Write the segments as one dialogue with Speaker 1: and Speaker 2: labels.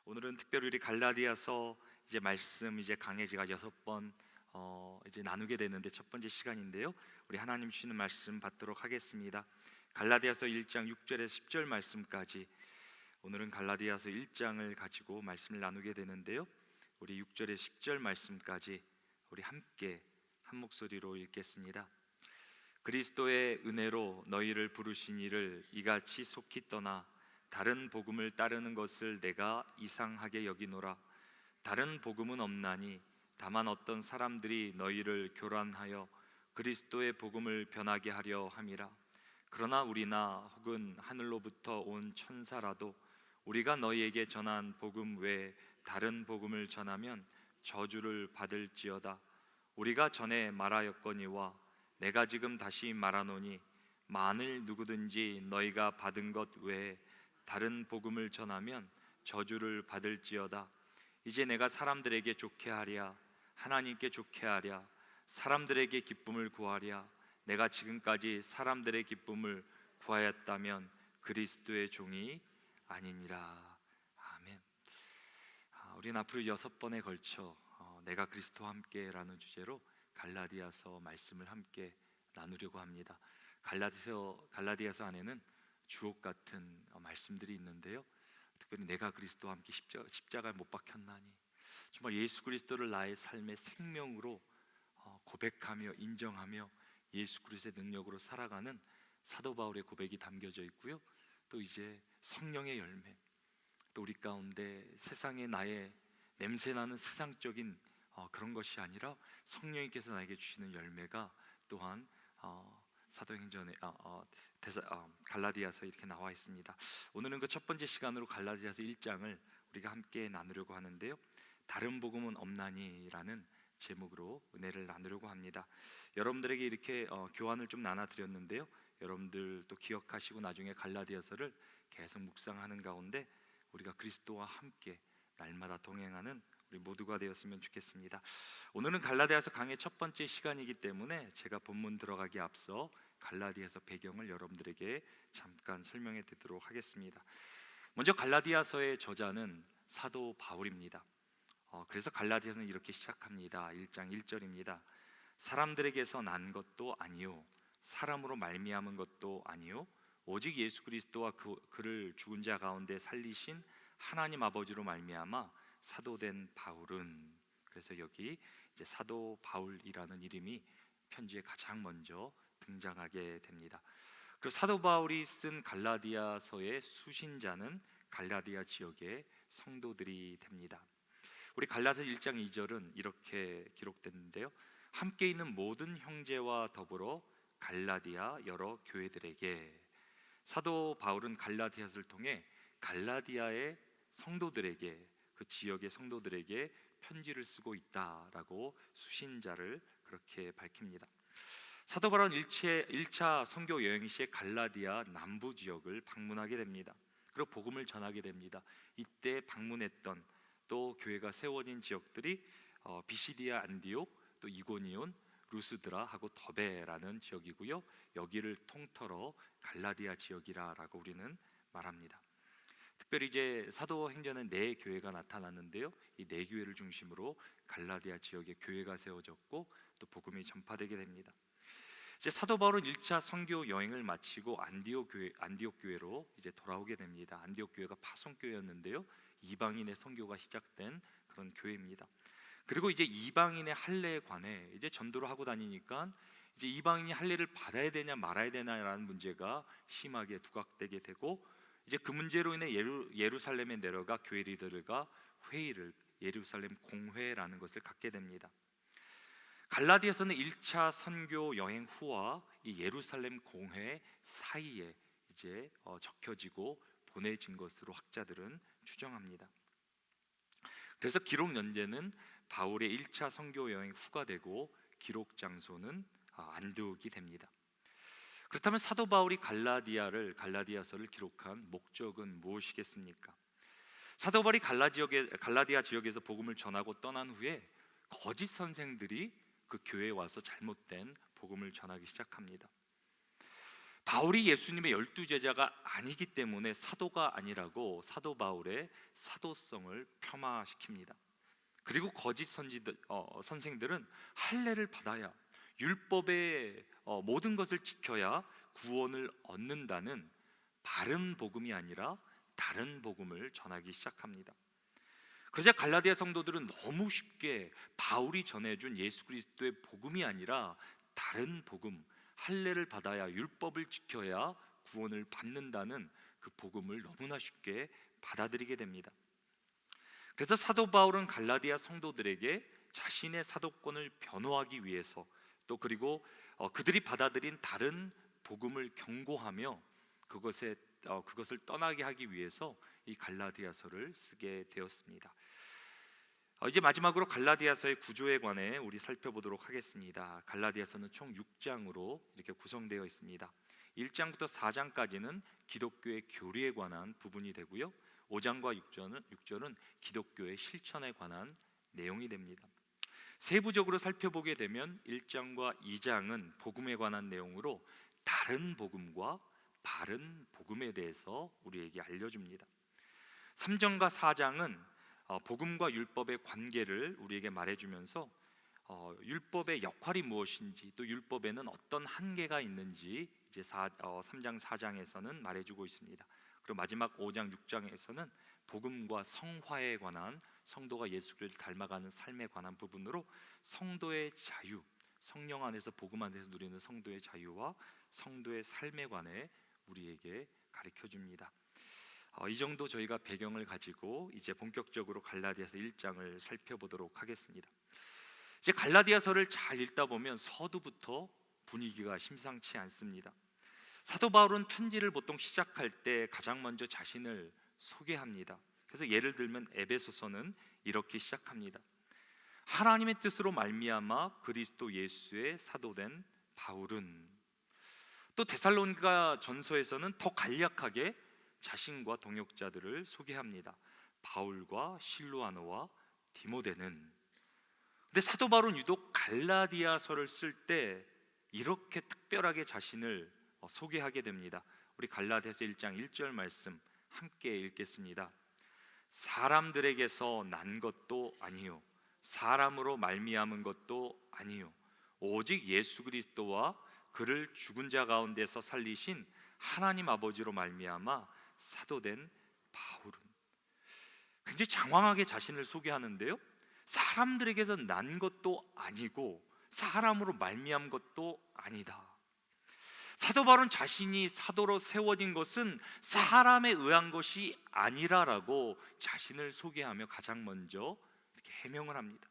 Speaker 1: 오늘은 특별히 우리 갈라디아서 이제 말씀 이제 강해지가 6번 이제 나누게 되는데 첫 번째 시간인데요. 우리 하나님 주시는 말씀 받도록 하겠습니다. 갈라디아서 1장 6절에서 10절 말씀까지, 오늘은 갈라디아서 1장을 가지고 말씀을 나누게 되는데요. 우리 6절에서 10절 말씀까지 우리 함께 한 목소리로 읽겠습니다. 그리스도의 은혜로 너희를 부르신 이를 이같이 속히 떠나 다른 복음을 따르는 것을 내가 이상하게 여기노라. 다른 복음은 없나니 다만 어떤 사람들이 너희를 교란하여 그리스도의 복음을 변하게 하려 함이라. 그러나 우리나 혹은 하늘로부터 온 천사라도 우리가 너희에게 전한 복음 외에 다른 복음을 전하면 저주를 받을지어다. 우리가 전에 말하였거니와 내가 지금 다시 말하노니, 만일 누구든지 너희가 받은 것 외에 다른 복음을 전하면 저주를 받을지어다. 이제 내가 사람들에게 좋게 하랴, 하나님께 좋게 하랴, 사람들에게 기쁨을 구하랴. 내가 지금까지 사람들의 기쁨을 구하였다면 그리스도의 종이 아니니라. 아멘. 우리는 앞으로 6번에 걸쳐 내가 그리스도와 함께라는 주제로 갈라디아서 말씀을 함께 나누려고 합니다. 갈라디아서 안에는 주옥 같은 말씀들이 있는데요. 특별히 내가 그리스도와 함께 십자가에 못 박혔나니, 정말 예수 그리스도를 나의 삶의 생명으로 고백하며 인정하며 예수 그리스도의 능력으로 살아가는 사도 바울의 고백이 담겨져 있고요. 또 이제 성령의 열매, 또 우리 가운데 세상의 나의 냄새나는 세상적인 그런 것이 아니라 성령님께서 나에게 주시는 열매가 또한 사도행전에 갈라디아서 이렇게 나와 있습니다. 오늘은 그 첫 번째 시간으로 갈라디아서 1장을 우리가 함께 나누려고 하는데요. 다른 복음은 없나니라는 제목으로 은혜를 나누려고 합니다. 여러분들에게 이렇게 교환을 좀 나눠드렸는데요. 여러분들 또 기억하시고 나중에 갈라디아서를 계속 묵상하는 가운데 우리가 그리스도와 함께 날마다 동행하는 우리 모두가 되었으면 좋겠습니다. 오늘은 갈라디아서 강의 첫 번째 시간이기 때문에 제가 본문 들어가기 앞서 갈라디아서 배경을 여러분들에게 잠깐 설명해 드리도록 하겠습니다. 먼저 갈라디아서의 저자는 사도 바울입니다. 그래서 갈라디아서는 이렇게 시작합니다. 1장 1절입니다. 사람들에게서 난 것도 아니요, 사람으로 말미암은 것도 아니요, 오직 예수 그리스도와 그를 죽은 자 가운데 살리신 하나님 아버지로 말미암아 사도된 바울은, 그래서 여기 이제 사도 바울이라는 이름이 편지에 가장 먼저 등장하게 됩니다. 그리고 사도 바울이 쓴 갈라디아서의 수신자는 갈라디아 지역의 성도들이 됩니다. 우리 갈라디아서 1장 2절은 이렇게 기록됐는데요. 함께 있는 모든 형제와 더불어 갈라디아 여러 교회들에게, 사도 바울은 갈라디아서를 통해 갈라디아의 성도들에게, 그 지역의 성도들에게 편지를 쓰고 있다라고 수신자를 그렇게 밝힙니다. 사도 바울은 1차 선교 여행 시에 갈라디아 남부 지역을 방문하게 됩니다. 그리고 복음을 전하게 됩니다. 이때 방문했던 또 교회가 세워진 지역들이 비시디아 안디옥, 또 이고니온, 루스드라하고 더베라는 지역이고요. 여기를 통틀어 갈라디아 지역이라고 우리는 말합니다. 특별히 이제 사도행전에 4교회가 나타났는데요. 이 4교회를 중심으로 갈라디아 지역에 교회가 세워졌고 또 복음이 전파되게 됩니다. 이제 사도 바울은 1차 선교 여행을 마치고 안디옥 교회로 이제 돌아오게 됩니다. 안디옥 교회가 파송교회였는데요. 이방인의 선교가 시작된 그런 교회입니다. 그리고 이제 이방인의 할례에 관해 이제 전도를 하고 다니니까 이제 이방인이 할례를 받아야 되냐 말아야 되냐라는 문제가 심하게 두각되게 되고, 이제 그 문제로 인해 예루살렘에 내려가 교회 리더들과 회의를, 예루살렘 공회라는 것을 갖게 됩니다. 갈라디아서는 1차 선교 여행 후와 이 예루살렘 공회 사이에 이제 적혀지고 보내진 것으로 학자들은 추정합니다. 그래서 기록 연재는 바울의 1차 선교 여행 후가 되고 기록 장소는 안디옥이 됩니다. 그렇다면 사도 바울이 갈라디아서를 기록한 목적은 무엇이겠습니까? 사도 바울이 갈라디아 지역에서 복음을 전하고 떠난 후에 거짓 선생들이 그 교회에 와서 잘못된 복음을 전하기 시작합니다. 바울이 예수님의 12제자가 아니기 때문에 사도가 아니라고 사도 바울의 사도성을 폄하시킵니다. 그리고 거짓 선생들은 할례를 받아야, 율법의 모든 것을 지켜야 구원을 얻는다는 바른 복음이 아니라 다른 복음을 전하기 시작합니다. 그러자 갈라디아 성도들은 너무 쉽게 바울이 전해준 예수 그리스도의 복음이 아니라 다른 복음, 할례를 받아야, 율법을 지켜야 구원을 받는다는 그 복음을 너무나 쉽게 받아들이게 됩니다. 그래서 사도 바울은 갈라디아 성도들에게 자신의 사도권을 변호하기 위해서, 또 그리고 그들이 받아들인 다른 복음을 경고하며 그것을 떠나게 하기 위해서 이 갈라디아서를 쓰게 되었습니다. 이제 마지막으로 갈라디아서의 구조에 관해 우리 살펴보도록 하겠습니다. 갈라디아서는 총 6장으로 이렇게 구성되어 있습니다. 1장부터 4장까지는 기독교의 교리에 관한 부분이 되고요, 5장과 6절은 기독교의 실천에 관한 내용이 됩니다. 세부적으로 살펴보게 되면 1장과 2장은 복음에 관한 내용으로 다른 복음과 바른 복음에 대해서 우리에게 알려줍니다. 3장과 4장은 복음과 율법의 관계를 우리에게 말해주면서 율법의 역할이 무엇인지, 또 율법에는 어떤 한계가 있는지 이제 3장 4장에서는 말해주고 있습니다. 그리고 마지막 5장 6장에서는 복음과 성화에 관한, 성도가 예수를 닮아가는 삶에 관한 부분으로 성도의 자유, 성령 안에서 복음 안에서 누리는 성도의 자유와 성도의 삶에 관해 우리에게 가르쳐 줍니다. 이 정도 저희가 배경을 가지고 이제 본격적으로 갈라디아서 1장을 살펴보도록 하겠습니다. 이제 갈라디아서를 잘 읽다 보면 서두부터 분위기가 심상치 않습니다. 사도 바울은 편지를 보통 시작할 때 가장 먼저 자신을 소개합니다. 그래서 예를 들면 에베소서는 이렇게 시작합니다. 하나님의 뜻으로 말미암아 그리스도 예수의 사도된 바울은. 또 데살로니가 전서에서는 더 간략하게 자신과 동역자들을 소개합니다. 바울과 실루아노와 디모데는. 근데 사도 바울은 유독 갈라디아서를 쓸 때 이렇게 특별하게 자신을 소개하게 됩니다. 우리 갈라디아서 1장 1절 말씀 함께 읽겠습니다. 사람들에게서 난 것도 아니요, 사람으로 말미암은 것도 아니요, 오직 예수 그리스도와 그를 죽은 자 가운데서 살리신 하나님 아버지로 말미암아 사도된 바울은. 굉장히 장황하게 자신을 소개하는데요, 사람들에게서 난 것도 아니고 사람으로 말미암은 것도 아니다. 사도 바울은 자신이 사도로 세워진 것은 사람에 의한 것이 아니라라고 자신을 소개하며 가장 먼저 이렇게 해명을 합니다.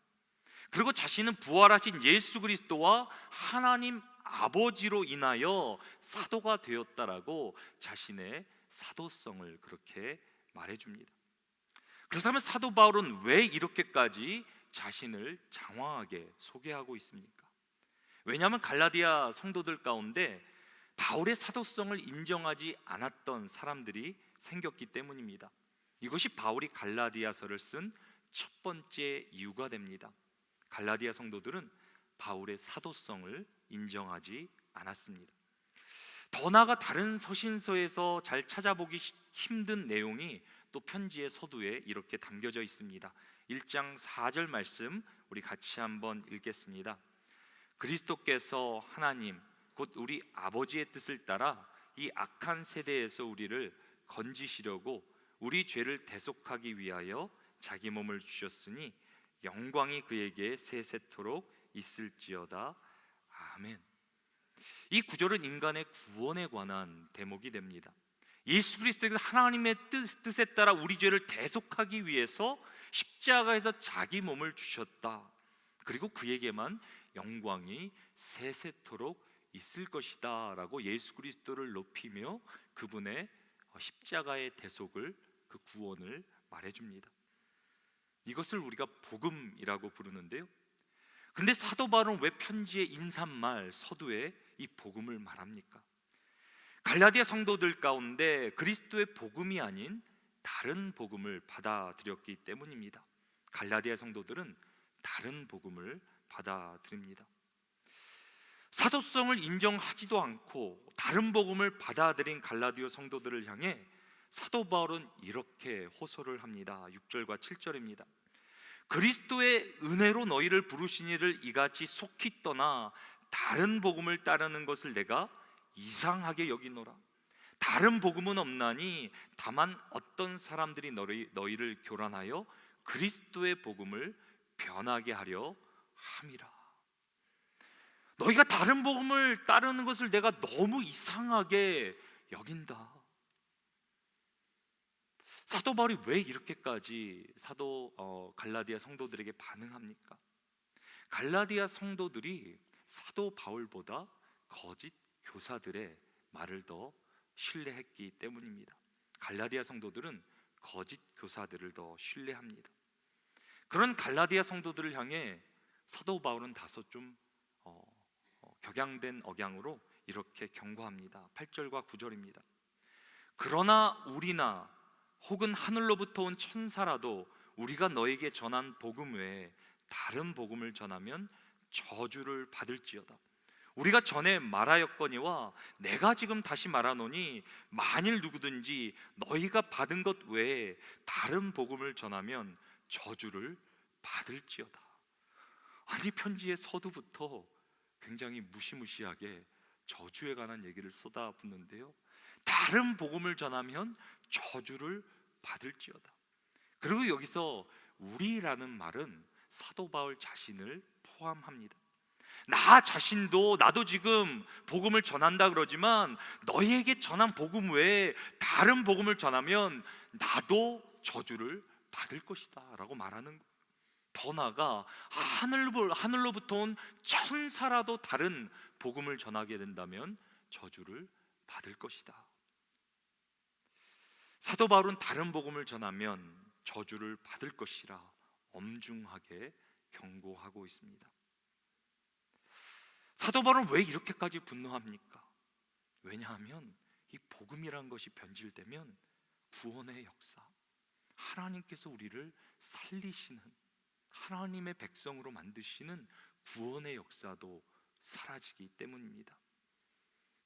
Speaker 1: 그리고 자신은 부활하신 예수 그리스도와 하나님 아버지로 인하여 사도가 되었다라고 자신의 사도성을 그렇게 말해줍니다. 그렇다면 사도 바울은 왜 이렇게까지 자신을 장황하게 소개하고 있습니까? 왜냐하면 갈라디아 성도들 가운데 바울의 사도성을 인정하지 않았던 사람들이 생겼기 때문입니다. 이것이 바울이 갈라디아서를 쓴 첫 번째 이유가 됩니다. 갈라디아 성도들은 바울의 사도성을 인정하지 않았습니다. 더 나아가 다른 서신서에서 잘 찾아보기 힘든 내용이 또 편지의 서두에 이렇게 담겨져 있습니다. 1장 4절 말씀 우리 같이 한번 읽겠습니다. 그리스도께서 하나님 곧 우리 아버지의 뜻을 따라 이 악한 세대에서 우리를 건지시려고 우리 죄를 대속하기 위하여 자기 몸을 주셨으니 영광이 그에게 세세토록 있을지어다. 아멘. 이 구절은 인간의 구원에 관한 대목이 됩니다. 예수 그리스도께서 하나님의 뜻에 따라 우리 죄를 대속하기 위해서 십자가에서 자기 몸을 주셨다. 그리고 그에게만 영광이 세세토록 있을 것이다 라고 예수 그리스도를 높이며 그분의 십자가의 대속을, 그 구원을 말해줍니다. 이것을 우리가 복음이라고 부르는데요, 근데 사도 바울은 왜 편지의 인사말 서두에 이 복음을 말합니까? 갈라디아 성도들 가운데 그리스도의 복음이 아닌 다른 복음을 받아들였기 때문입니다. 갈라디아 성도들은 다른 복음을 받아들입니다. 사도성을 인정하지도 않고 다른 복음을 받아들인 갈라디아 성도들을 향해 사도 바울은 이렇게 호소를 합니다. 6절과 7절입니다. 그리스도의 은혜로 너희를 부르신 이를 이같이 속히 떠나 다른 복음을 따르는 것을 내가 이상하게 여기노라. 다른 복음은 없나니 다만 어떤 사람들이 너희를 교란하여 그리스도의 복음을 변하게 하려 함이라. 너희가 다른 복음을 따르는 것을 내가 너무 이상하게 여긴다. 사도 바울이 왜 이렇게까지 갈라디아 성도들에게 반응합니까? 갈라디아 성도들이 사도 바울보다 거짓 교사들의 말을 더 신뢰했기 때문입니다. 갈라디아 성도들은 거짓 교사들을 더 신뢰합니다. 그런 갈라디아 성도들을 향해 사도 바울은 다소 좀 격양된 억양으로 이렇게 경고합니다. 8절과 9절입니다. 그러나 우리나 혹은 하늘로부터 온 천사라도 우리가 너에게 전한 복음 외에 다른 복음을 전하면 저주를 받을지어다. 우리가 전에 말하였거니와 내가 지금 다시 말하노니 만일 누구든지 너희가 받은 것 외에 다른 복음을 전하면 저주를 받을지어다. 아니, 편지의 서두부터 굉장히 무시무시하게 저주에 관한 얘기를 쏟아붓는데요, 다른 복음을 전하면 저주를 받을지어다. 그리고 여기서 우리라는 말은 사도 바울 자신을 포함합니다. 나 자신도, 나도 지금 복음을 전한다 그러지만 너희에게 전한 복음 외에 다른 복음을 전하면 나도 저주를 받을 것이다 라고 말하는 거예요. 더 나아가 하늘로부터 온 천사라도 다른 복음을 전하게 된다면 저주를 받을 것이다. 사도 바울은 다른 복음을 전하면 저주를 받을 것이라 엄중하게 경고하고 있습니다. 사도 바울은 왜 이렇게까지 분노합니까? 왜냐하면 이 복음이라는 것이 변질되면 구원의 역사, 하나님께서 우리를 살리시는, 하나님의 백성으로 만드시는 구원의 역사도 사라지기 때문입니다.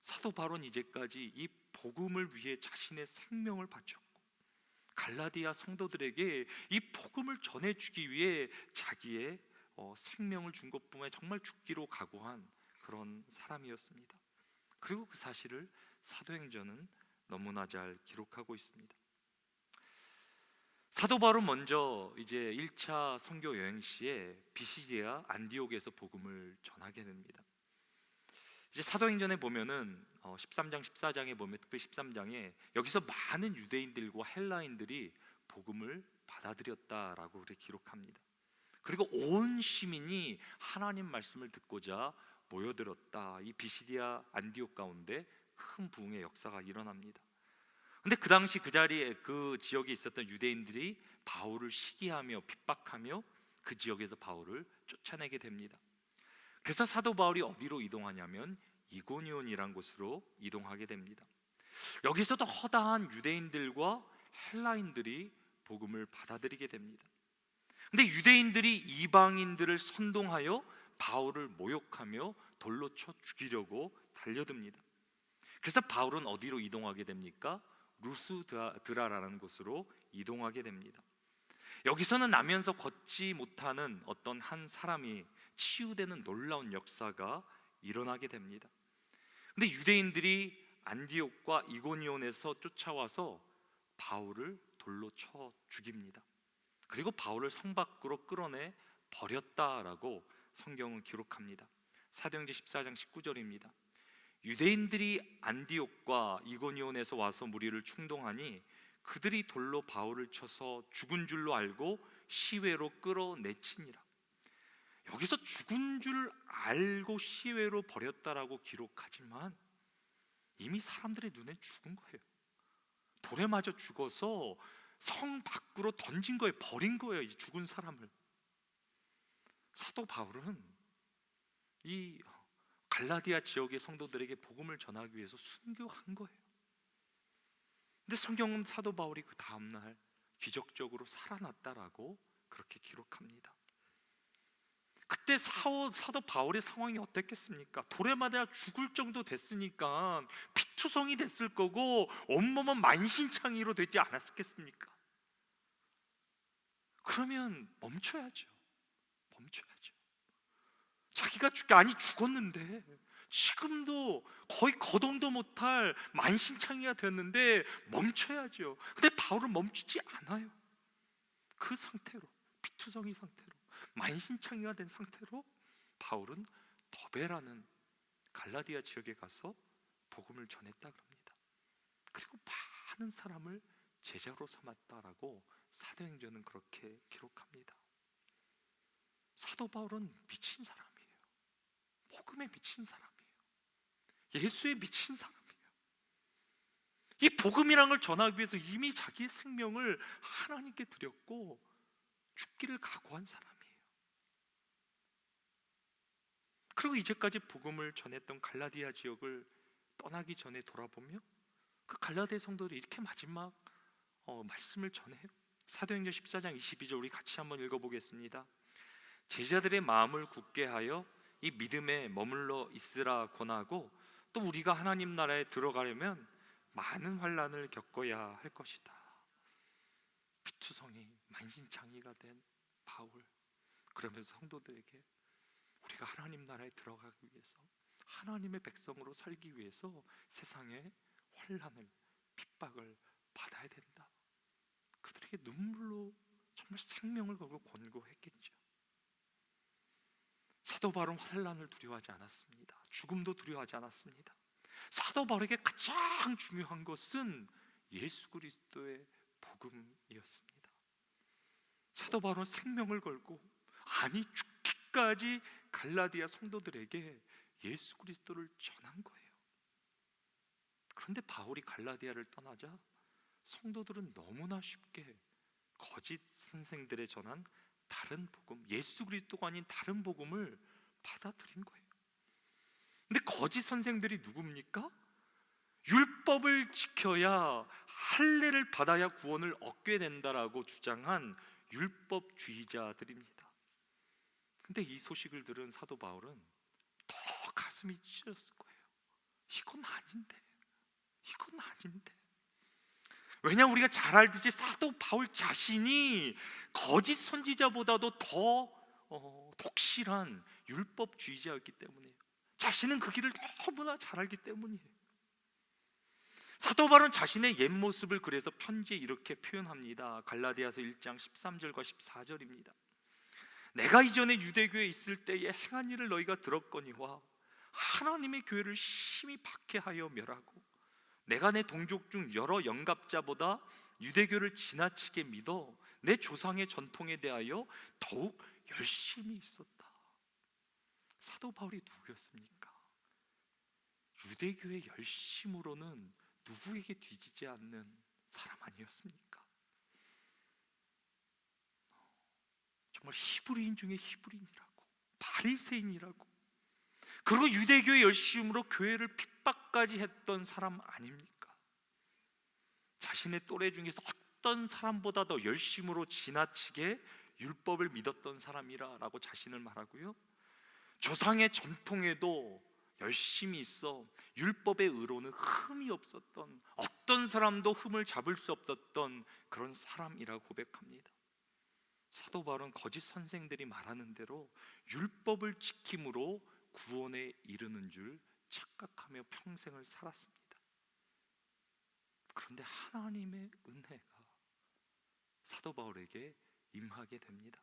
Speaker 1: 사도 바울은 이제까지 이 복음을 위해 자신의 생명을 바쳤고 갈라디아 성도들에게 이 복음을 전해주기 위해 자기의 생명을 준 것뿐만 아니라 정말 죽기로 각오한 그런 사람이었습니다. 그리고 그 사실을 사도행전은 너무나 잘 기록하고 있습니다. 사도 바울은 먼저 이제 1차 선교 여행 시에 비시디아 안디옥에서 복음을 전하게 됩니다. 이제 사도행전에 보면은 13장 14장에 보면, 특별히 13장에 여기서 많은 유대인들과 헬라인들이 복음을 받아들였다라고 그렇게 기록합니다. 그리고 온 시민이 하나님 말씀을 듣고자 모여들었다. 이 비시디아 안디옥 가운데 큰 부흥의 역사가 일어납니다. 근데 그 당시 그 자리에, 그 지역에 있었던 유대인들이 바울을 시기하며 핍박하며 그 지역에서 바울을 쫓아내게 됩니다. 그래서 사도 바울이 어디로 이동하냐면 이고니온이란 곳으로 이동하게 됩니다. 여기서도 허다한 유대인들과 헬라인들이 복음을 받아들이게 됩니다. 근데 유대인들이 이방인들을 선동하여 바울을 모욕하며 돌로 쳐 죽이려고 달려듭니다. 그래서 바울은 어디로 이동하게 됩니까? 루스드라라는 곳으로 이동하게 됩니다. 여기서는 나면서 걷지 못하는 어떤 한 사람이 치유되는 놀라운 역사가 일어나게 됩니다. 근데 유대인들이 안디옥과 이고니온에서 쫓아와서 바울을 돌로 쳐 죽입니다. 그리고 바울을 성 밖으로 끌어내 버렸다라고 성경은 기록합니다. 사도행전 14장 19절입니다. 유대인들이 안디옥과 이고니온에서 와서 무리를 충동하니 그들이 돌로 바울을 쳐서 죽은 줄로 알고 시외로 끌어내치니라. 여기서 죽은 줄 알고 시외로 버렸다라고 기록하지만 이미 사람들의 눈에 죽은 거예요. 돌에 맞아 죽어서 성 밖으로 던진 거예요. 버린 거예요, 이 죽은 사람을. 사도 바울은 이 갈라디아 지역의 성도들에게 복음을 전하기 위해서 순교한 거예요. 근데 성경은 사도 바울이 그 다음날 기적적으로 살아났다라고 그렇게 기록합니다. 그때 사도 바울의 상황이 어땠겠습니까? 돌에 맞아 죽을 정도 됐으니까 피투성이 됐을 거고 온몸은 만신창이로 되지 않았겠습니까? 그러면 멈춰야죠. 자기가 죽었는데 지금도 거의 거동도 못할 만신창이가 되었는데 멈춰야죠. 근데 바울은 멈추지 않아요. 그 상태로, 피투성이 상태로, 만신창이가 된 상태로 바울은 더베라는 갈라디아 지역에 가서 복음을 전했다 그럽니다. 그리고 많은 사람을 제자로 삼았다라고 사도행전은 그렇게 기록합니다. 사도 바울은 미친 사람이에요. 복음에 미친 사람이에요. 예수에 미친 사람이에요. 이 복음이라는 걸 전하기 위해서 이미 자기의 생명을 하나님께 드렸고 죽기를 각오한 사람이에요. 그리고 이제까지 복음을 전했던 갈라디아 지역을 떠나기 전에 돌아보며 그 갈라디아 성도들이 이렇게 마지막 말씀을 전해요. 사도행전 14장 22절 우리 같이 한번 읽어보겠습니다. 제자들의 마음을 굳게 하여 이 믿음에 머물러 있으라 권하고 또 우리가 하나님 나라에 들어가려면 많은 환난을 겪어야 할 것이다. 피투성이 만신창이가 된 바울, 그러면서 성도들에게 우리가 하나님 나라에 들어가기 위해서 하나님의 백성으로 살기 위해서 세상에 환난을, 핍박을 받아야 된다. 그들에게 눈물로 정말 생명을 걸고 권고했겠죠. 사도 바울은 환난을 두려워하지 않았습니다. 죽음도 두려워하지 않았습니다. 사도 바울에게 가장 중요한 것은 예수 그리스도의 복음이었습니다. 사도 바울은 생명을 걸고 아니 죽기까지 갈라디아 성도들에게 예수 그리스도를 전한 거예요. 그런데 바울이 갈라디아를 떠나자 성도들은 너무나 쉽게 거짓 선생들의 전한 다른 복음, 예수 그리스도가 아닌 다른 복음을 받아들인 거예요. 근데 거짓 선생들이 누굽니까? 율법을 지켜야 할례를 받아야 구원을 얻게 된다라고 주장한 율법주의자들입니다. 근데 이 소식을 들은 사도 바울은 더 가슴이 찢었을 거예요. 이건 아닌데. 왜냐, 우리가 잘 알듯이 사도 바울 자신이 거짓 선지자보다도 더 독실한 율법주의자였기 때문이에요. 자신은 그 길을 너무나 잘 알기 때문이에요. 사도 바울은 자신의 옛 모습을 그래서 편지에 이렇게 표현합니다. 갈라디아서 1장 13절과 14절입니다. 내가 이전에 유대교에 있을 때에 행한 일을 너희가 들었거니와 하나님의 교회를 심히 박해하여 멸하고 내가 내 동족 중 여러 영갑자보다 유대교를 지나치게 믿어 내 조상의 전통에 대하여 더욱 열심히 있었다. 사도 바울이 누구였습니까? 유대교의 열심으로는 누구에게 뒤지지 않는 사람 아니었습니까? 정말 히브리인 중에 히브리인이라고, 바리새인이라고, 그리고 유대교의 열심으로 교회를 핍박까지 했던 사람 아닙니까? 자신의 또래 중에서 어떤 사람보다 더 열심으로 지나치게 율법을 믿었던 사람이라고 자신을 말하고요, 조상의 전통에도 열심히 있어 율법의 의로는 흠이 없었던, 어떤 사람도 흠을 잡을 수 없었던 그런 사람이라고 고백합니다. 사도 바울은 거짓 선생들이 말하는 대로 율법을 지킴으로 구원에 이르는 줄 착각하며 평생을 살았습니다. 그런데 하나님의 은혜가 사도 바울에게 임하게 됩니다.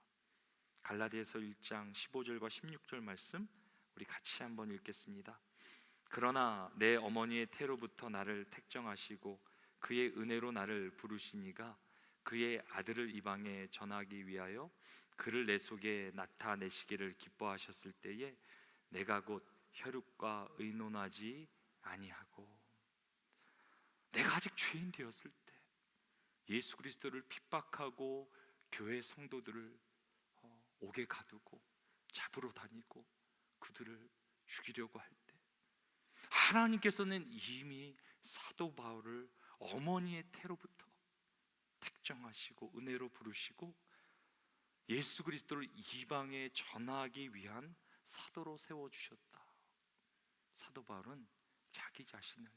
Speaker 1: 갈라디아서 1장 15절과 16절 말씀 우리 같이 한번 읽겠습니다. 그러나 내 어머니의 태로부터 나를 택정하시고 그의 은혜로 나를 부르시니가 그의 아들을 이방에 전하기 위하여 그를 내 속에 나타내시기를 기뻐하셨을 때에 내가 곧 혈육과 의논하지 아니하고, 내가 아직 죄인 되었을 때 예수 그리스도를 핍박하고 교회 성도들을 옥에 가두고 잡으러 다니고 그들을 죽이려고 할 때 하나님께서는 이미 사도 바울을 어머니의 태로부터 택정하시고 은혜로 부르시고 예수 그리스도를 이방에 전하기 위한 사도로 세워주셨다. 사도 바울은 자기 자신을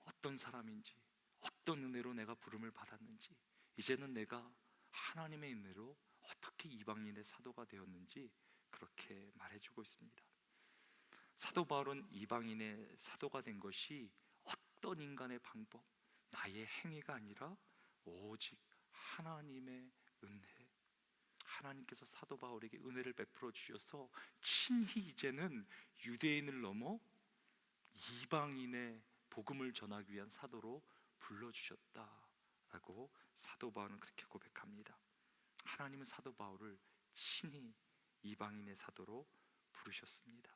Speaker 1: 어떤 사람인지, 어떤 은혜로 내가 부름을 받았는지, 이제는 내가 하나님의 은혜로 어떻게 이방인의 사도가 되었는지 그렇게 말해주고 있습니다. 사도 바울은 이방인의 사도가 된 것이 어떤 인간의 방법, 나의 행위가 아니라 오직 하나님의 은혜, 하나님께서 사도 바울에게 은혜를 베풀어 주셔서 친히 이제는 유대인을 넘어 이방인의 복음을 전하기 위한 사도로 불러주셨다라고 사도 바울은 그렇게 고백합니다. 하나님은 사도 바울을 친히 이방인의 사도로 부르셨습니다.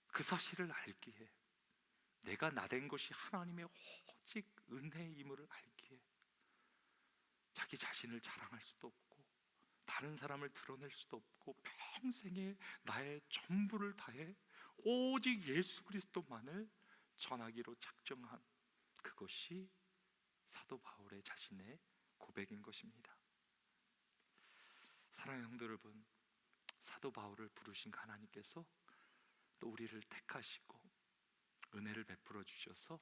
Speaker 1: 그 사실을 알기에, 내가 나된 것이 하나님의 오직 은혜임을 알기에 자기 자신을 자랑할 수도 없고 다른 사람을 드러낼 수도 없고 평생에 나의 전부를 다해 오직 예수 그리스도만을 전하기로 작정한, 그것이 사도 바울의 자신의 고백인 것입니다. 사랑하는 성도 여러분, 사도 바울을 부르신 하나님께서 또 우리를 택하시고 은혜를 베풀어 주셔서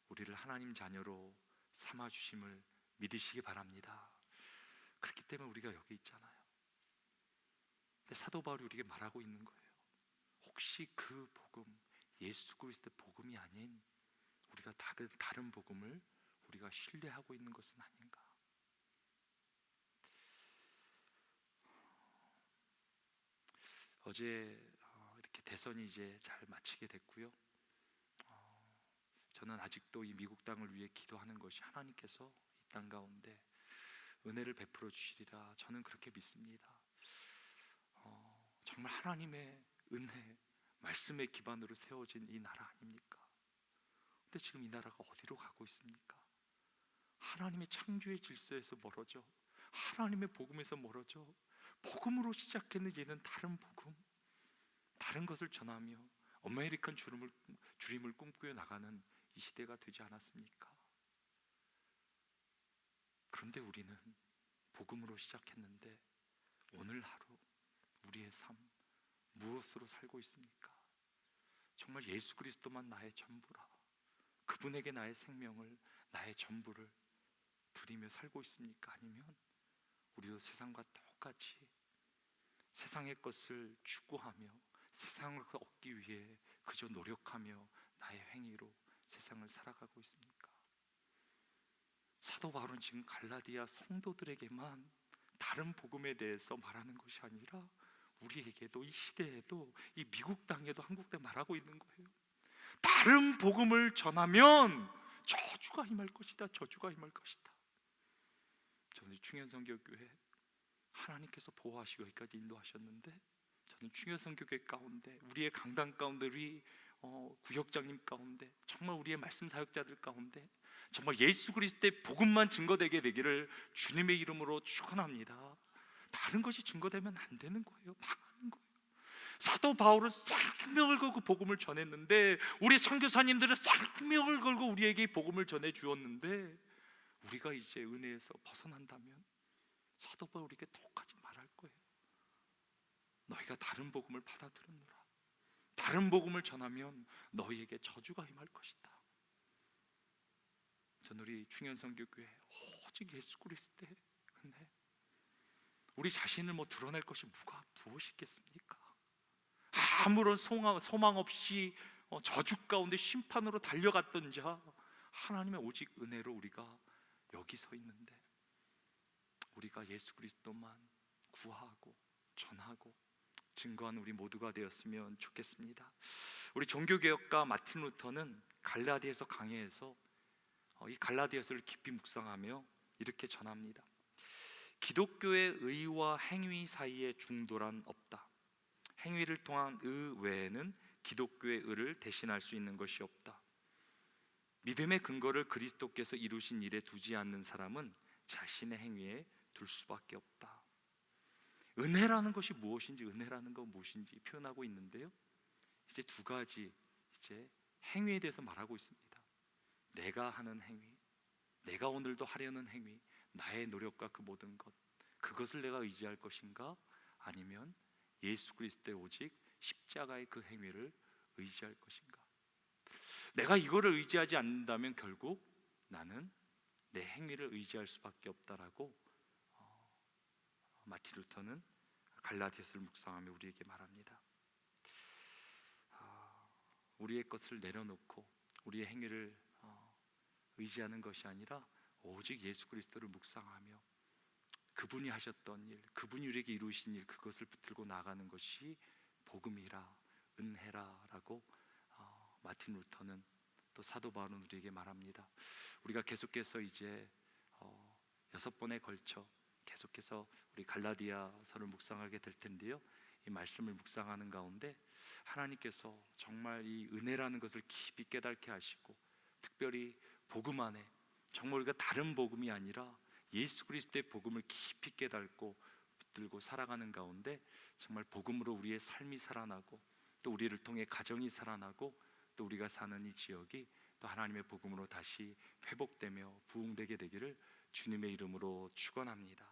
Speaker 1: 우리를 하나님 자녀로 삼아 주심을 믿으시기 바랍니다. 그렇기 때문에 우리가 여기 있잖아요. 근데 사도 바울이 우리에게 말하고 있는 거예요. 혹시 그 복음, 예수 그리스도의 복음이 아닌 우리가 다른 복음을 우리가 신뢰하고 있는 것은 아닌가? 어제 이렇게 대선이 이제 잘 마치게 됐고요. 저는 아직도 이 미국 땅을 위해 기도하는 것이 하나님께서 이 땅 가운데 은혜를 베풀어 주시리라 저는 그렇게 믿습니다. 정말 하나님의 은혜, 말씀의 기반으로 세워진 이 나라 아닙니까? 근데 지금 이 나라가 어디로 가고 있습니까? 하나님의 창조의 질서에서 멀어져, 하나님의 복음에서 멀어져 복음으로 시작했는지 이제는 다른 복음, 다른 것을 전하며 아메리칸 주림을 꿈꾸며 나가는 이 시대가 되지 않았습니까? 그런데 우리는 복음으로 시작했는데 오늘 하루 우리의 삶 무엇으로 살고 있습니까? 정말 예수 그리스도만 나의 전부라, 그분에게 나의 생명을, 나의 전부를 드리며 살고 있습니까? 아니면 우리도 세상과 똑같이 세상의 것을 추구하며 세상을 얻기 위해 그저 노력하며 나의 행위로 세상을 살아가고 있습니까? 사도 바울은 지금 갈라디아 성도들에게만 다른 복음에 대해서 말하는 것이 아니라 우리에게도, 이 시대에도, 이 미국 땅에도, 한국 땅에 말하고 있는 거예요. 다른 복음을 전하면 저주가 임할 것이다, 저주가 임할 것이다. 저는 충현선교교회 하나님께서 보호하시고 여기까지 인도하셨는데, 저는 충현선교교회 가운데, 우리의 강단 가운데, 우리 구역장님 가운데, 정말 우리의 말씀 사역자들 가운데 정말 예수 그리스도의 복음만 증거되게 되기를 주님의 이름으로 축원합니다. 다른 것이 증거되면 안 되는 거예요. 망하는 거예요. 사도 바울은 생명을 걸고 복음을 전했는데, 우리 선교사님들은 생명을 걸고 우리에게 복음을 전해 주었는데, 우리가 이제 은혜에서 벗어난다면 사도 바울에게 똑같이 말할 거예요. 너희가 다른 복음을 받아들였노라. 다른 복음을 전하면 너희에게 저주가 임할 것이다. 저는 우리 충현선교교회 오직 예수 그리스도의 은혜, 우리 자신을 드러낼 것이 무엇이 있겠습니까? 아무런 소망 없이 저주 가운데 심판으로 달려갔던 자, 하나님의 오직 은혜로 우리가 여기 서 있는데, 우리가 예수 그리스도만 구하고 전하고 증거하는 우리 모두가 되었으면 좋겠습니다. 우리 종교개혁가 마틴 루터는 갈라디아서 강해에서 이 갈라디아서를 깊이 묵상하며 이렇게 전합니다. 기독교의 의와 행위 사이에 중도란 없다. 행위를 통한 의 외에는 기독교의 의를 대신할 수 있는 것이 없다. 믿음의 근거를 그리스도께서 이루신 일에 두지 않는 사람은 자신의 행위에 둘 수밖에 없다. 은혜라는 것이 무엇인지, 은혜라는 건 무엇인지 표현하고 있는데요, 이제 두 가지 행위에 대해서 말하고 있습니다. 내가 하는 행위, 내가 오늘도 하려는 행위, 나의 노력과 그 모든 것, 그것을 내가 의지할 것인가? 아니면 예수 그리스도의 오직 십자가의 그 행위를 의지할 것인가? 내가 이거를 의지하지 않는다면 결국 나는 내 행위를 의지할 수밖에 없다라고 마틴 루터는 갈라디아서를 묵상하며 우리에게 말합니다. 우리의 것을 내려놓고 우리의 행위를 의지하는 것이 아니라 오직 예수 그리스도를 묵상하며 그분이 하셨던 일, 그분이 우리에게 이루신 일, 그것을 붙들고 나가는 것이 복음이라, 은혜라라고 마틴 루터는, 또 사도 바울은 우리에게 말합니다. 우리가 계속해서 이제 6번에 걸쳐 계속해서 우리 갈라디아서를 묵상하게 될 텐데요, 이 말씀을 묵상하는 가운데 하나님께서 정말 이 은혜라는 것을 깊이 깨닫게 하시고, 특별히 복음 안에 정말 우리가 다른 복음이 아니라 예수 그리스도의 복음을 깊이 깨닫고 붙들고 살아가는 가운데 정말 복음으로 우리의 삶이 살아나고, 또 우리를 통해 가정이 살아나고, 또 우리가 사는 이 지역이 또 하나님의 복음으로 다시 회복되며 부흥되게 되기를 주님의 이름으로 축원합니다.